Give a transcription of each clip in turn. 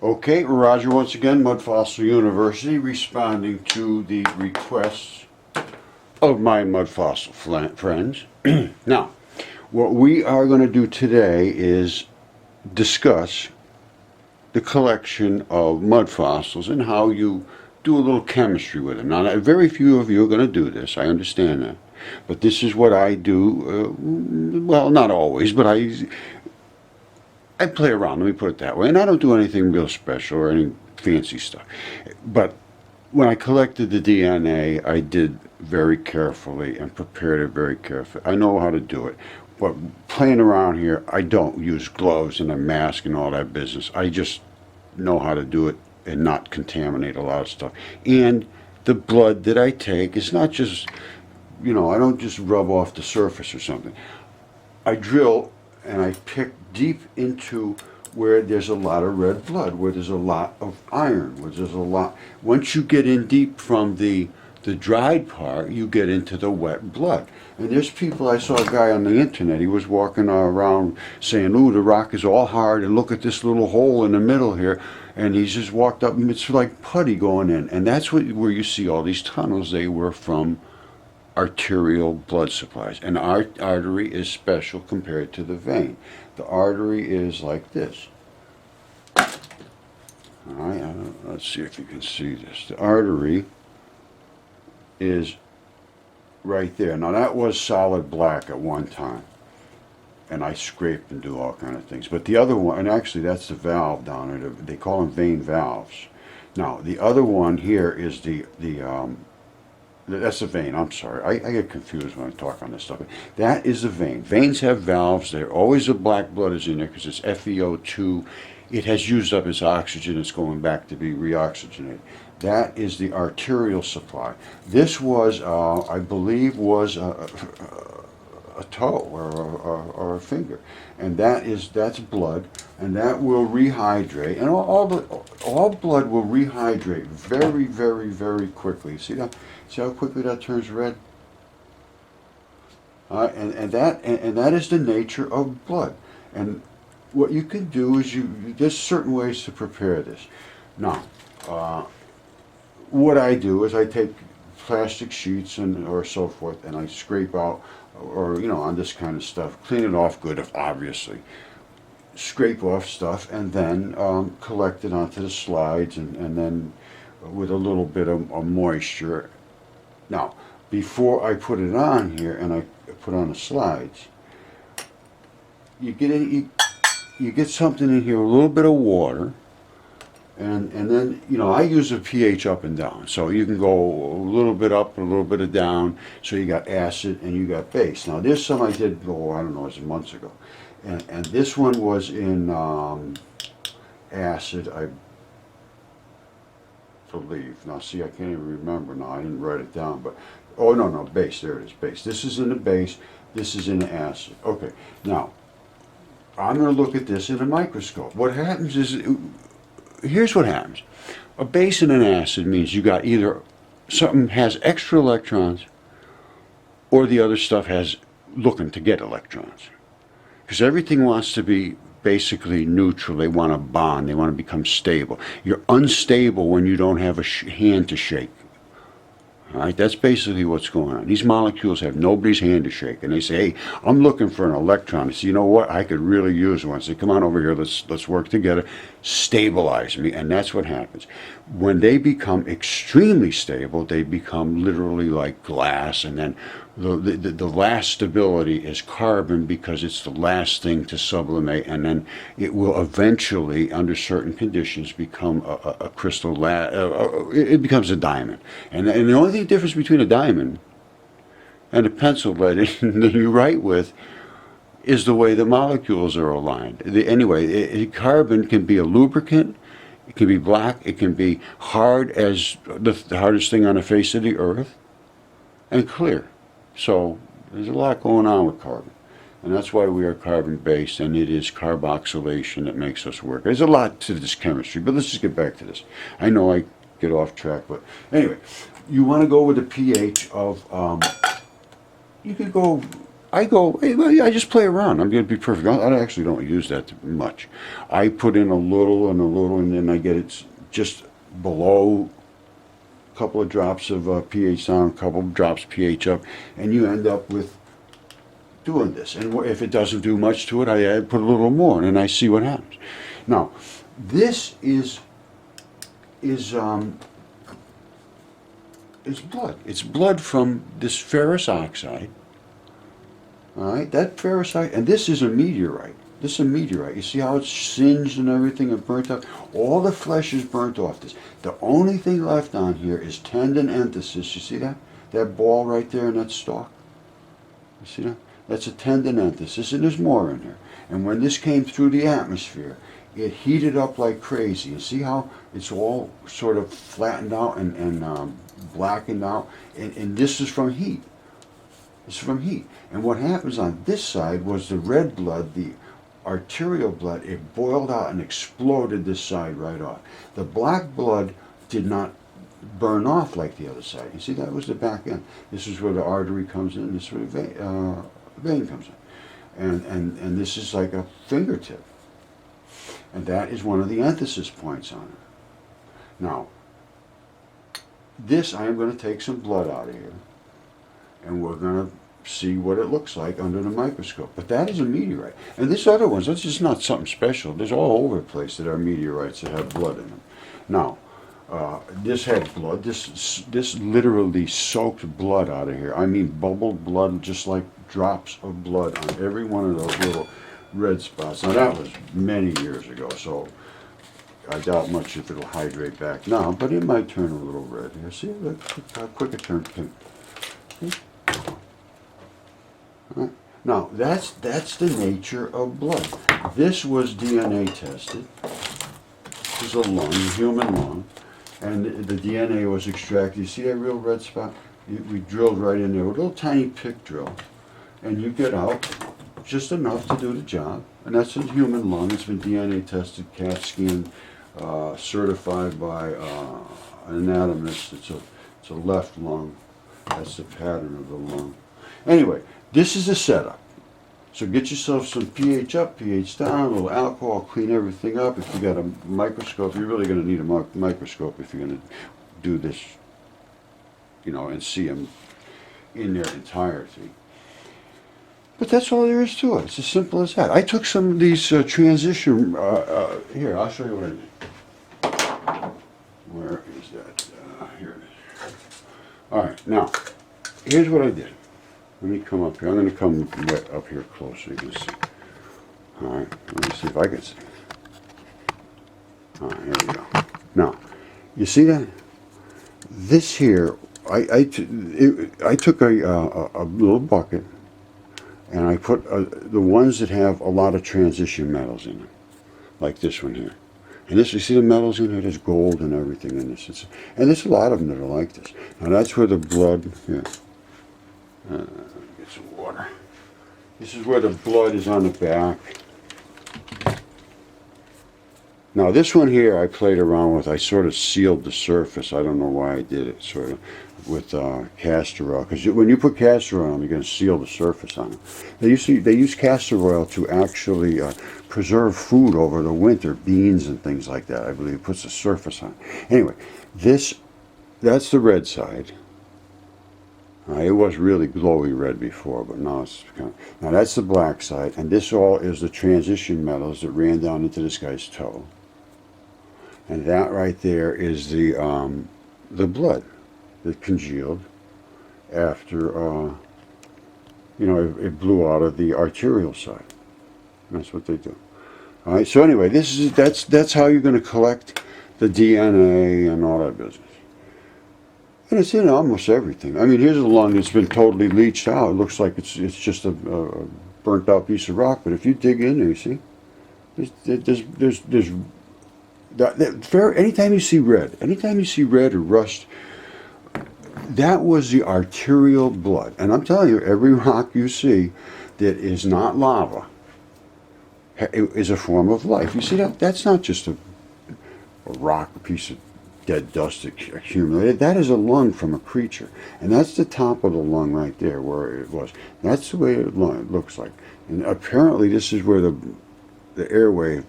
Okay, Roger once again, Mud Fossil University, responding to the requests of my mud fossil friends. Now, what we are going to do today is discuss the collection of mud fossils and how you do a little chemistry with them. Now, very few of you are going to do this, I understand that. But this is what I do, well, not always, but I play around, let me put it that way. And I don't do anything real special or any fancy stuff. But when I collected the DNA, I did very carefully and prepared it very carefully. I know how to do it. But playing around here, I don't use gloves and a mask and all that business. I just know how to do it and not contaminate a lot of stuff. And the blood that I take is not just, I don't just rub off the surface or something. I drill and I pick deep into where there's a lot of red blood, where there's a lot of iron, where there's a lot. Once you get in deep from the dried part, you get into the wet blood. And there's people, I saw a guy on the internet, he was walking around saying, ooh, the rock is all hard, and look at this little hole in the middle here. And he just walked up, and it's like putty going in. And that's where you see all these tunnels. They were from arterial blood supplies. And our artery is special compared to the vein. The artery is like this. All right, let's see if you can see this. The artery is right there. Now that was solid black at one time, and I scraped and do all kind of things. But the other one, and actually that's the valve down there. They call them vein valves. Now the other one here is that's the vein. I'm sorry. I get confused when I talk on this stuff. That is the vein. Veins have valves. They're always the black blood is in there because it's FeO2. It has used up its oxygen. It's going back to be reoxygenated. That is the arterial supply. This was, I believe, was a toe or a finger, and that's blood, and that will rehydrate, and all blood will rehydrate very, very, very quickly. See that? See how quickly that turns red? And that is the nature of blood. And what you can do is there's certain ways to prepare this. Now, what I do is I take plastic sheets or so forth, and I scrape out, or on this kind of stuff, clean it off good, obviously. Scrape off stuff, and then collect it onto the slides, and then with a little bit of moisture. Now, before I put it on here and I put on the slides, you get something in here, a little bit of water. And then, I use a pH up and down. So you can go a little bit up, a little bit of down. So you got acid and you got base. Now, there's some I did, I don't know, it was months ago. And this one was in acid, I believe. Now, see, I can't even remember now. I didn't write it down. But, oh, no, base. There it is, base. This is in the base. This is in the acid. Okay. Now, I'm going to look at this in a microscope. What happens is, here's what happens. A base and an acid means you got either something has extra electrons or the other stuff has looking to get electrons. Because everything wants to be basically neutral. They want to bond. They want to become stable. You're unstable when you don't have a hand to shake. All right, that's basically what's going on. These molecules have nobody's hand to shake, and they say, "Hey, I'm looking for an electron." I say, "You know what? I could really use one." So they come on over here. Let's work together. Stabilize me, and that's what happens. When they become extremely stable, they become literally like glass, and then the last stability is carbon because it's the last thing to sublimate, and then it will eventually, under certain conditions, become a crystal. It becomes a diamond, and the only difference between a diamond and a pencil lead that you write with is the way the molecules are aligned. Carbon can be a lubricant. It can be black. It can be hard as the hardest thing on the face of the earth, and clear. So there's a lot going on with carbon. And that's why we are carbon-based, and it is carboxylation that makes us work. There's a lot to this chemistry, but let's just get back to this. I know I get off track, but anyway, you want to go with a pH of, you could go I just play around. I'm going to be perfect. I actually don't use that much. I put in a little and a little, and then I get it just below a couple of drops of pH down, a couple of drops pH up, and you end up with doing this. And if it doesn't do much to it, I put a little more, and I see what happens. Now, this is blood. It's blood from this ferrous oxide. All right, that ferrous oxide, and this is a meteorite. This is a meteorite. You see how it's singed and everything and burnt up? All the flesh is burnt off this. The only thing left on here is tendon enthesis. You see that? That ball right there in that stalk? You see that? That's a tendon enthesis, and there's more in there. And when this came through the atmosphere, it heated up like crazy. You see how it's all sort of flattened out and blackened out? And this is from heat. This is from heat. And what happens on this side was the red blood, the arterial blood, it boiled out and exploded this side right off. The black blood did not burn off like the other side. You see, that was the back end. This is where the artery comes in. This is where the vein comes in. And this is like a fingertip. And that is one of the enthesis points on it. Now, this, I am going to take some blood out of here, and we're going to see what it looks like under the microscope. But that is a meteorite. And this other one, that's just not something special. There's all over the place that are meteorites that have blood in them. Now, this had blood. This literally soaked blood out of here. I mean, bubbled blood, just like drops of blood on every one of those little red spots. Now, that was many years ago, so I doubt much if it'll hydrate back now, but it might turn a little red here. See how quick it turned pink. See? Right. Now, that's the nature of blood. This was DNA tested. This is a lung, a human lung, and the DNA was extracted. You see that real red spot? We drilled right in there with a little tiny pick drill, and you get out just enough to do the job. And that's a human lung. It's been DNA tested, CAT scan, certified by an anatomist. It's a left lung. That's the pattern of the lung. Anyway, this is a setup. So get yourself some pH up, pH down, a little alcohol, clean everything up. If you got a microscope, you're really going to need a microscope if you're going to do this, you know, and see them in their entirety. But that's all there is to it. It's as simple as that. I took some of these transition, here, I'll show you what I did. Where is that? Here it is. All right, now, here's what I did. Let me come up here. I'm going to come right up here close so you can see. All right, let me see if I can see. All right, here we go. Now, you see that? This here, I took a little bucket, and I put the ones that have a lot of transition metals in them, like this one here. And this, you see the metals in it? There's gold and everything in this. And there's a lot of them that are like this. Now that's where the blood, here. Get some water. This is where the blood is on the back. Now this one here I played around with. I sort of sealed the surface. I don't know why I did it, sort of, with castor oil. Because when you put castor oil on, you're going to seal the surface on it. They use castor oil to actually preserve food over the winter, beans and things like that. I believe it puts the surface on. Anyway, that's the red side. It was really glowy red before, but now it's kind of, now that's the black side, and this all is the transition metals that ran down into this guy's toe. And that right there is the blood that congealed after it blew out of the arterial side. That's what they do. All right. So anyway, that's how you're going to collect the DNA and all that business. And it's in almost everything. I mean, here's a lung that's been totally leached out. It looks like it's just a burnt out piece of rock. But if you dig in there, you see, anytime you see red or rust, that was the arterial blood. And I'm telling you, every rock you see that is not lava is a form of life. You see that? That's not just a rock, a piece of dead dust accumulated. That is a lung from a creature. And that's the top of the lung right there where it was. That's the way it looks like. And apparently this is where the airway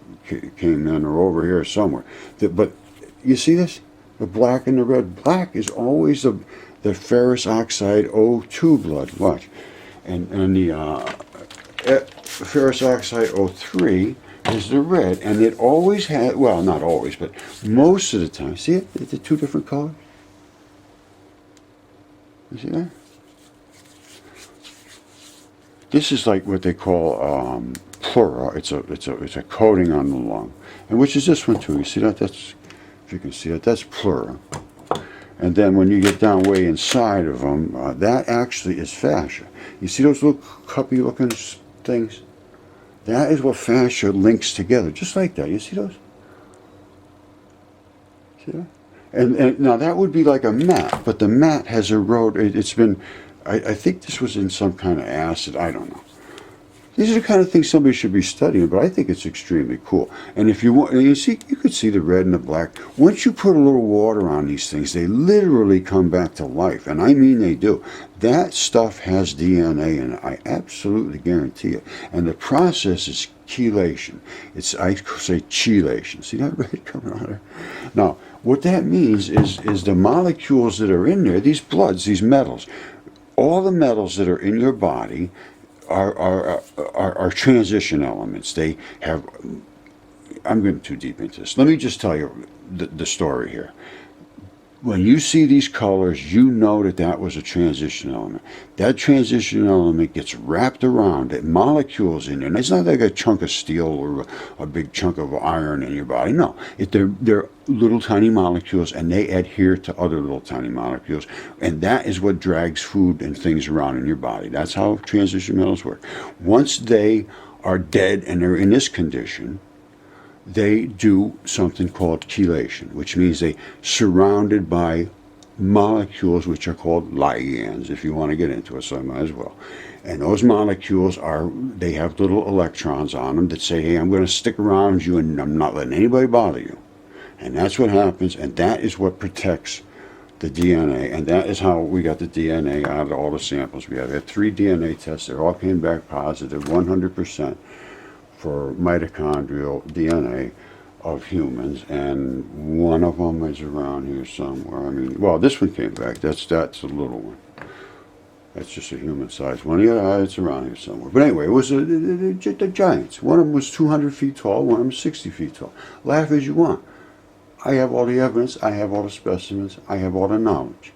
came in, or over here somewhere. But you see this? The black and the red. Black is always the ferrous oxide O2 blood. Watch. And the ferrous oxide O3 is the red. And it always had, well, not always, but most of the time. See it? The two different colors? You see that? This is like what they call pleura. It's a coating on the lung. And which is this one too. You see that? That's, if you can see it, that's pleura. And then when you get down way inside of them, that actually is fascia. You see those little cuppy looking things? That is what fascia links together, just like that. You see those? See that? And now that would be like a mat, but the mat has eroded. It's been, I think this was in some kind of acid. I don't know. These are the kind of things somebody should be studying, but I think it's extremely cool. And if you want, you see, you could see the red and the black. Once you put a little water on these things, they literally come back to life, and I mean they do. That stuff has DNA in it. I absolutely guarantee it. And the process is chelation. It's, I say chelation. See that red coming out there? Now, what that means is the molecules that are in there, these bloods, these metals, all the metals that are in your body are transition elements. They have, I'm going too deep into this. Let me just tell you the story here. When you see these colors, you know that was a transition element. That transition element gets wrapped around it, molecules in there. And it's not like a chunk of steel or a big chunk of iron in your body. No, they're little tiny molecules, and they adhere to other little tiny molecules. And that is what drags food and things around in your body. That's how transition metals work. Once they are dead and they're in this condition, they do something called chelation, which means they surrounded by molecules which are called ligands, if you want to get into it, so I might as well. And those molecules they have little electrons on them that say, hey, I'm going to stick around you and I'm not letting anybody bother you. And that's what happens, and that is what protects the DNA, and that is how we got the DNA out of all the samples we have. We had 3 DNA tests that all came back positive, 100%. For mitochondrial DNA of humans, and one of them is around here somewhere. I mean, well, this one came back. That's a little one. That's just a human-sized one. Yeah, it's around here somewhere. But anyway, it was the giants. One of them was 200 feet tall. One of them was 60 feet tall. Laugh as you want. I have all the evidence. I have all the specimens. I have all the knowledge.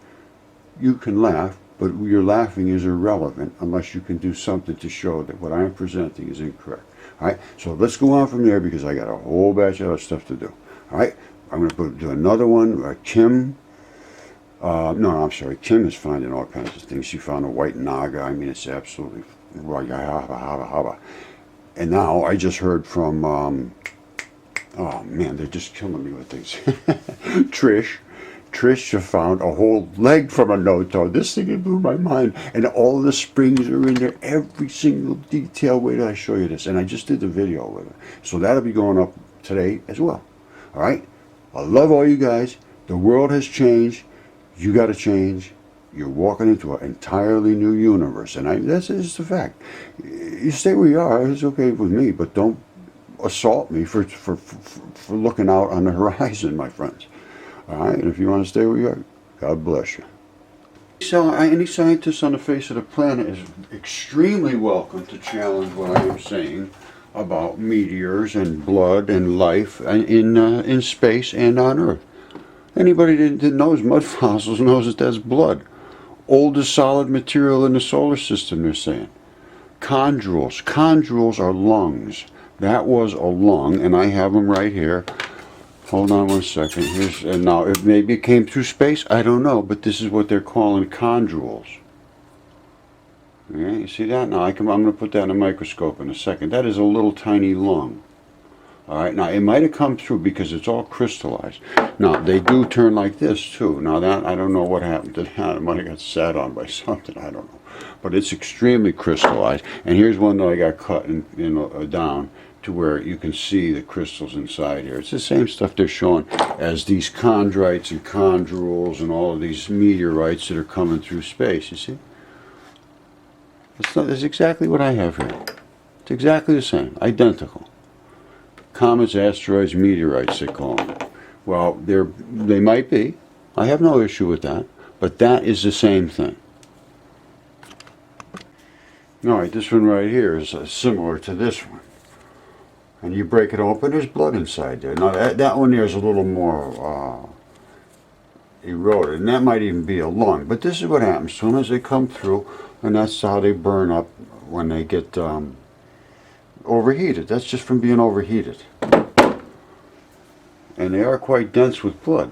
You can laugh, but your laughing is irrelevant unless you can do something to show that what I am presenting is incorrect. All right, so let's go on from there because I got a whole batch of other stuff to do. All right, I'm going to do another one. Kim, no, I'm sorry. Kim is finding all kinds of things. She found a white naga. I mean, it's absolutely right. And now I just heard from, oh man, they're just killing me with things. Trish found a whole leg from a no-toe. This thing blew my mind. And all the springs are in there. Every single detail. Wait till I show you this. And I just did the video with it. So that'll be going up today as well. All right? I love all you guys. The world has changed. You got to change. You're walking into an entirely new universe. And that's just the fact. You stay where you are. It's okay with me. But don't assault me for looking out on the horizon, my friends. All right, and if you want to stay where you are, God bless you. So, any scientist on the face of the planet is extremely welcome to challenge what I am saying about meteors and blood and life in space and on Earth. Anybody that knows mud fossils knows that that's blood. Oldest solid material in the solar system, they're saying. Chondrules. Chondrules are lungs. That was a lung, and I have them right here. Hold on one second. Here's, and now, if maybe it came through space, I don't know, but this is what they're calling chondrules. Okay, you see that? Now, I'm going to put that in a microscope in a second. That is a little tiny lung. All right, now, it might have come through because it's all crystallized. Now, they do turn like this, too. Now, that, I don't know what happened to that. It might have got sat on by something. I don't know. But it's extremely crystallized. And here's one that I got cut down to where you can see the crystals inside here. It's the same stuff they're showing as these chondrites and chondrules and all of these meteorites that are coming through space. You see? That's exactly what I have here. It's exactly the same, identical. Comets, asteroids, meteorites, they call them. Well, they might be. I have no issue with that. But that is the same thing. Alright, this one right here is similar to this one. And you break it open, there's blood inside there. Now that one there is a little more eroded, and that might even be a lung. But this is what happens to them as they come through, and that's how they burn up when they get overheated. That's just from being overheated. And they are quite dense with blood.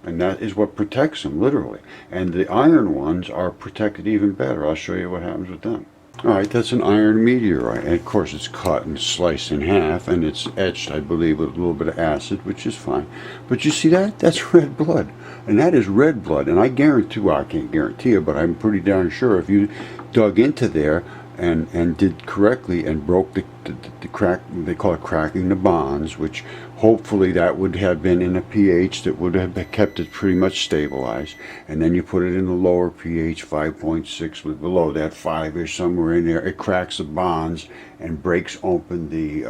And that is what protects them, literally. And the iron ones are protected even better. I'll show you what happens with them. Alright, that's an iron meteorite. And of course it's cut and sliced in half, and it's etched, I believe, with a little bit of acid, which is fine. But you see that? That's red blood. And that is red blood. And I guarantee, well, I can't guarantee it, but I'm pretty darn sure if you dug into there and did correctly and broke the crack, they call it cracking the bonds, which hopefully that would have been in a pH that would have kept it pretty much stabilized, and then you put it in the lower pH, 5.6, with below that 5-ish, somewhere in there, it cracks the bonds and breaks open the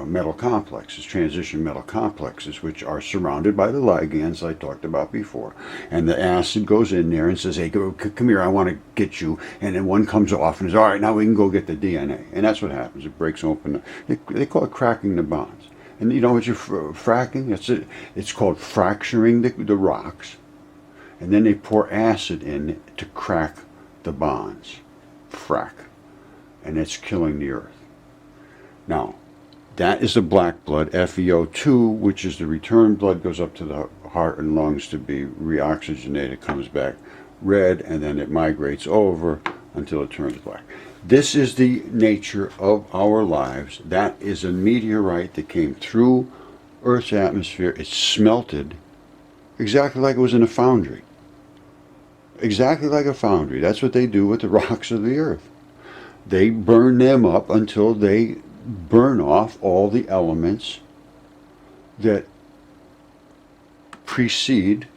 metal complexes, transition metal complexes, which are surrounded by the ligands I talked about before. And the acid goes in there and says, hey, come here, I want to get you. And then one comes off and says, all right, now we can go get the DNA. And that's what happens. It breaks open. They call it cracking the bonds. And you know what you're fracking? It's called fracturing the rocks. And then they pour acid in to crack the bonds. Frack. And it's killing the earth. Now, that is the black blood, FeO2, which is the return blood, goes up to the heart and lungs to be reoxygenated, comes back red, and then it migrates over until it turns black. This is the nature of our lives. That is a meteorite that came through Earth's atmosphere. It smelted exactly like it was in a foundry. Exactly like a foundry. That's what they do with the rocks of the earth. They burn them up until they burn off all the elements that precede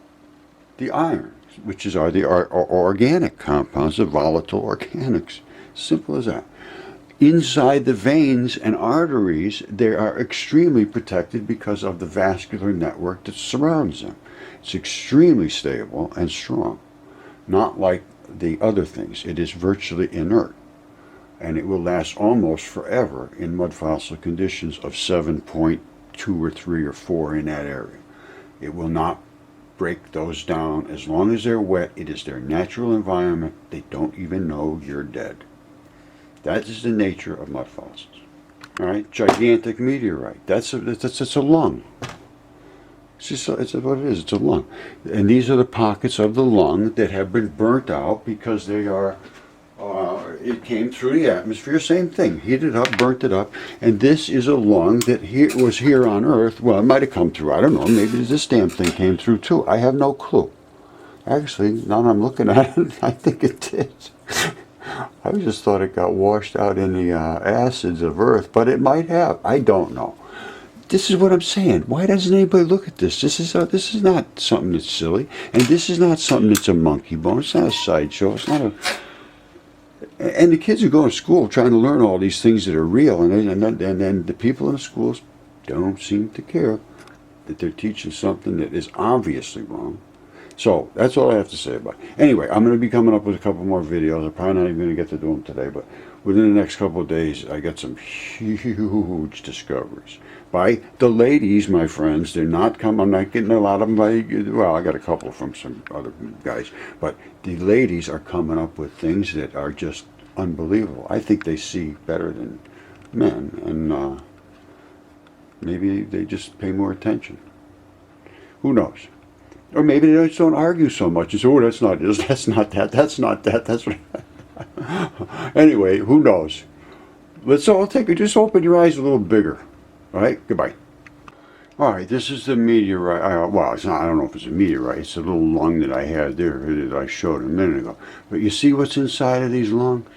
the iron, which are the organic compounds, the volatile organics. Simple as that. Inside the veins and arteries, they are extremely protected because of the vascular network that surrounds them. It's extremely stable and strong. Not like the other things. It is virtually inert. And it will last almost forever in mud fossil conditions of 7.2 or 3 or 4 in that area. It will not break those down. As long as they're wet, it is their natural environment. They don't even know you're dead. That is the nature of mud fossils. All right, gigantic meteorite. That's a lung. It's what it is. It's a lung. And these are the pockets of the lung that have been burnt out because they are, it came through the atmosphere, same thing, heated up, burnt it up, and this is a lung that was here on Earth. Well, it might have come through, I don't know, maybe this damn thing came through too. I have no clue. Actually, now that I'm looking at it, I think it did. I just thought it got washed out in the acids of Earth, but it might have. I don't know. This is what I'm saying. Why doesn't anybody look at this? This is not something that's silly, and this is not something that's a monkey bone. It's not a sideshow. It's not a. And the kids are going to school trying to learn all these things that are real, and then the people in the schools don't seem to care that they're teaching something that is obviously wrong. So that's all I have to say about it. Anyway, I'm going to be coming up with a couple more videos. I'm probably not even going to get to do them today, but within the next couple of days, I got some huge discoveries by the ladies, my friends. They're not coming. I'm not getting a lot of them by, well, I got a couple from some other guys, but the ladies are coming up with things that are just unbelievable. I think they see better than men, and maybe they just pay more attention. Who knows? Or maybe they just don't argue so much and say, oh, that's not this, that's not that, that's not that, that's what. Anyway, who knows? Let's all just open your eyes a little bigger. All right, goodbye. All right, this is the meteorite. Well, it's not, I don't know if it's a meteorite. It's a little lung that I had there that I showed a minute ago. But you see what's inside of these lungs?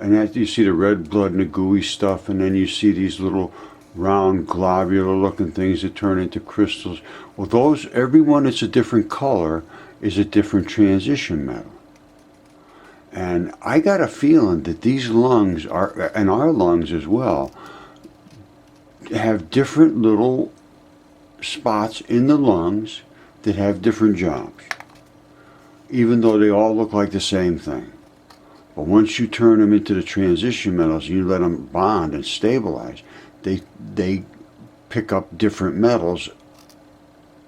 And you see the red blood and the gooey stuff, and then you see these little round globular looking things that turn into crystals. Well, those, every one that's a different color is a different transition metal. And I got a feeling that these lungs are, and our lungs as well, have different little spots in the lungs that have different jobs, even though they all look like the same thing. But once you turn them into the transition metals and you let them bond and stabilize, they pick up different metals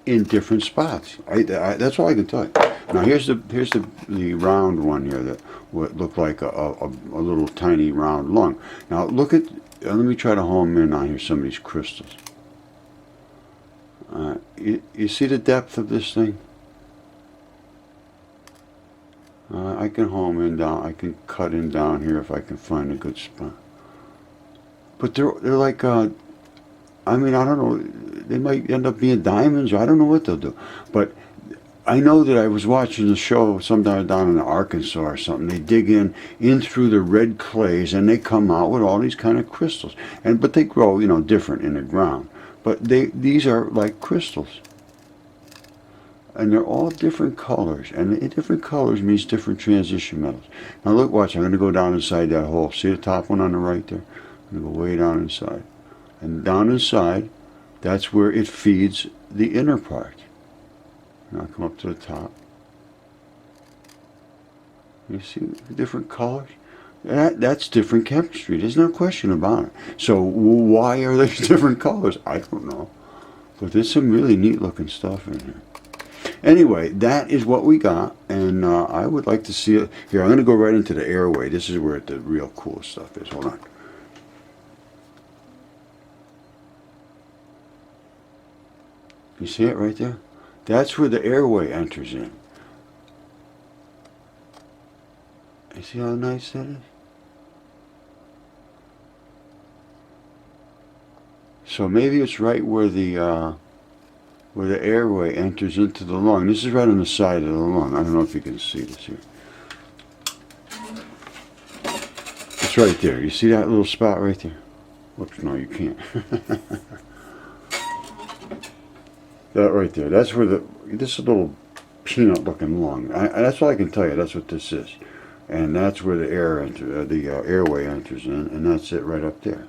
in different spots. That's all I can tell you. Now here's the round one here that would look like a little tiny round lung. Now look at, let me try to home in on here some of these crystals. You see the depth of this thing? I can home in down, I can cut in down here if I can find a good spot. But they're like, I mean, I don't know, they might end up being diamonds, or I don't know what they'll do. But I know that I was watching the show sometime down in Arkansas or something. They dig in through the red clays, and they come out with all these kind of crystals. But they grow, you know, different in the ground. But these are like crystals. And they're all different colors, and different colors means different transition metals. Now look, watch, I'm going to go down inside that hole. See the top one on the right there? I'm going to go way down inside. And down inside, that's where it feeds the inner part. Now come up to the top. You see the different colors? That's different chemistry. There's no question about it. So why are they different colors? I don't know. But there's some really neat looking stuff in here. Anyway, that is what we got, and I would like to see it. Here, I'm going to go right into the airway. This is where the real cool stuff is. Hold on. You see it right there? That's where the airway enters in. You see how nice that is? So maybe it's right where the airway enters into the lung. This is right on the side of the lung. I don't know if you can see this here. It's right there. You see that little spot right there? Whoops, no, you can't. That right there. That's where this is a little peanut looking lung. That's all I can tell you. That's what this is. And that's where the airway enters in, and that's it right up there.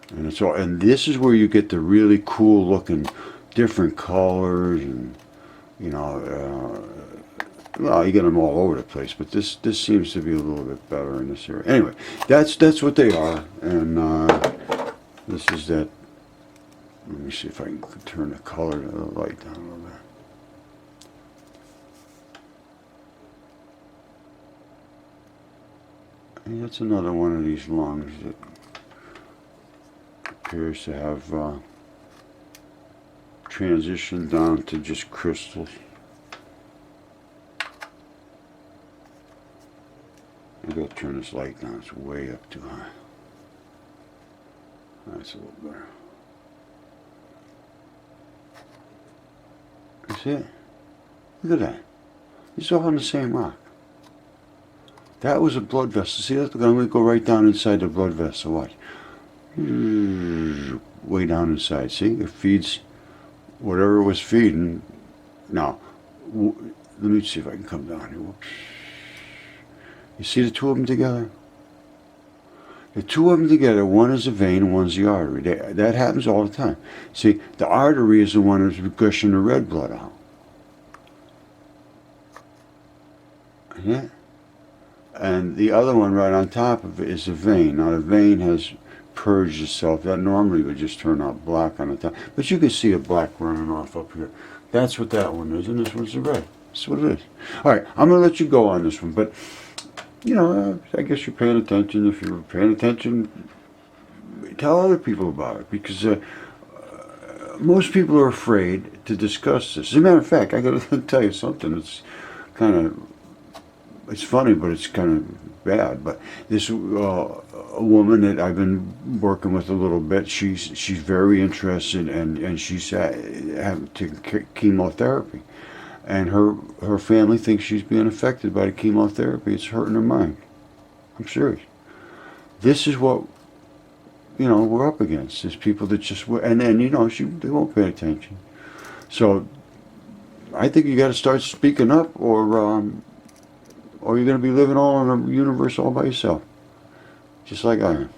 And it's all, and this is where you get the really cool looking different colors, and you know, well, you get them all over the place, but this seems to be a little bit better in this area. Anyway, that's what they are, and this is that. Let me see if I can turn the color of the light down a little bit. And that's another one of these lungs that appears to have transitioned down to just crystals. Maybe I'll turn this light down. It's way up too high. That's a little better. You see it? Look at that. It's all on the same rock. That was a blood vessel. See that? I'm going to go right down inside the blood vessel. Watch. Way down inside. See? It feeds whatever it was feeding. Now, let me see if I can come down here. Whoops. You see the two of them together? The two of them together, one is a vein and one's the artery. That happens all the time. See, the artery is the one that's gushing the red blood out. Yeah. And the other one right on top of it is a vein. Now the vein has purged itself. That normally would just turn out black on the top. But you can see a black running off up here. That's what that one is, and this one's the red. That's what it is. All right, I'm going to let you go on this one, but you know, I guess you're paying attention. If you're paying attention, tell other people about it, because most people are afraid to discuss this. As a matter of fact, I got to tell you something. It's kind of, it's funny, but it's kind of bad. But this a woman that I've been working with a little bit, she's very interested, and she's having to chemotherapy. And her family thinks she's being affected by the chemotherapy. It's hurting her mind. I'm serious. this is what, we're up against. There's people that just, and then, they won't pay attention. So I think you got to start speaking up, or you're going to be living all in a universe all by yourself, just like I am.